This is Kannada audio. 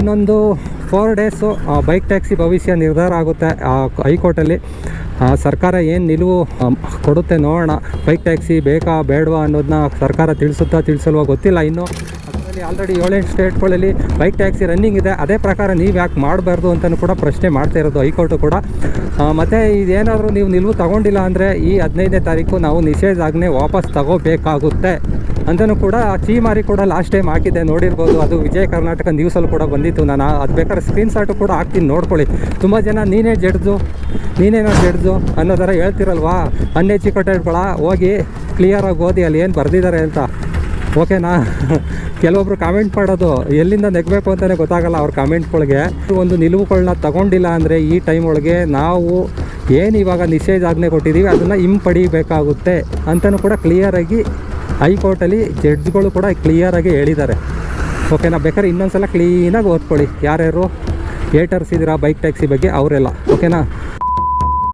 ಇನ್ನೊಂದು 4 ಡೇಸು ಬೈಕ್ ಟ್ಯಾಕ್ಸಿ ಭವಿಷ್ಯ ನಿರ್ಧಾರ ಆಗುತ್ತೆ ಹೈಕೋರ್ಟಲ್ಲಿ. ಸರ್ಕಾರ ಏನು ನಿಲುವು ಕೊಡುತ್ತೆ ನೋಡೋಣ. ಬೈಕ್ ಟ್ಯಾಕ್ಸಿ ಬೇಕಾ ಬೇಡವಾ ಅನ್ನೋದನ್ನ ಸರ್ಕಾರ ತಿಳಿಸಲ್ವೋ ಗೊತ್ತಿಲ್ಲ. ಇನ್ನು ಅದರಲ್ಲಿ ಆಲ್ರೆಡಿ 7-8 ಸ್ಟೇಟ್ಗಳಲ್ಲಿ ಬೈಕ್ ಟ್ಯಾಕ್ಸಿ ರನ್ನಿಂಗ್ ಇದೆ. ಅದೇ ಪ್ರಕಾರ ನೀವು ಯಾಕೆ ಮಾಡಬಾರ್ದು ಅಂತಲೂ ಕೂಡ ಪ್ರಶ್ನೆ ಮಾಡ್ತಾ ಇರೋದು ಹೈಕೋರ್ಟು ಕೂಡ. ಮತ್ತು ಇದೇನಾದರೂ ನೀವು ನಿಲುವು ತಗೊಂಡಿಲ್ಲ ಅಂದರೆ ಈ 15ನೇ ತಾರೀಕು ನಾವು ನಿಷೇಧಾಜ್ಞೆ ವಾಪಸ್ ತಗೋಬೇಕಾಗುತ್ತೆ ಅಂತಲೂ ಕೂಡ ಚೀಮಾರಿ ಕೂಡ ಲಾಸ್ಟ್ ಟೈಮ್ ಹಾಕಿದ್ದೆ, ನೋಡಿರ್ಬೋದು. ಅದು ವಿಜಯ ಕರ್ನಾಟಕ ನ್ಯೂಸಲ್ಲಿ ಕೂಡ ಬಂದಿತ್ತು. ನಾನು ಅದು ಬೇಕಾದ್ರೆ ಸ್ಕ್ರೀನ್ಶಾಟು ಕೂಡ ಹಾಕ್ತೀನಿ, ನೋಡ್ಕೊಳ್ಳಿ. ತುಂಬ ಜನ ನೀನೇನೋ ಜಡ್ಜು ಅನ್ನೋ ಥರ ಹೇಳ್ತಿರಲ್ವಾ. ಅನ್ಎಜುಕೇಟೆಡ್ಗಳ ಹೋಗಿ ಕ್ಲಿಯರಾಗಿ ಓದಿ ಅಲ್ಲಿ ಏನು ಬರೆದಿದ್ದಾರೆ ಅಂತ, ಓಕೆನಾ? ಕೆಲವೊಬ್ರು ಕಾಮೆಂಟ್ ಮಾಡೋದು ಎಲ್ಲಿಂದ ನೆಗಬೇಕು ಅಂತಲೇ ಗೊತ್ತಾಗಲ್ಲ ಅವ್ರ ಕಾಮೆಂಟ್ಗಳಿಗೆ. ಒಂದು ನಿಲುವುಗಳನ್ನ ತಗೊಂಡಿಲ್ಲ ಅಂದರೆ ಈ ಟೈಮ್ ಒಳಗೆ ನಾವು ಏನು ಇವಾಗ ನಿಷೇಧಾಜ್ಞೆ ಕೊಟ್ಟಿದ್ದೀವಿ ಅದನ್ನು ಹಿಂಪಡಿಬೇಕಾಗುತ್ತೆ ಅಂತಲೂ ಕೂಡ ಕ್ಲಿಯರಾಗಿ ಹೈಕೋರ್ಟಲ್ಲಿ ಜಡ್ಜ್ಗಳು ಕೂಡ ಕ್ಲಿಯರಾಗಿ ಹೇಳಿದ್ದಾರೆ, ಓಕೆನಾ? ಬೇಕಾದ್ರೆ ಇನ್ನೊಂದು ಸಲ ಕ್ಲೀನಾಗಿ ಓದ್ಕೊಳ್ಳಿ. ಯಾರ್ಯಾರು ಏಟರ್ಸ್ ಇದ್ದೀರಾ ಬೈಕ್ ಟ್ಯಾಕ್ಸಿ ಬಗ್ಗೆ ಅವರೆಲ್ಲ, ಓಕೆನಾ?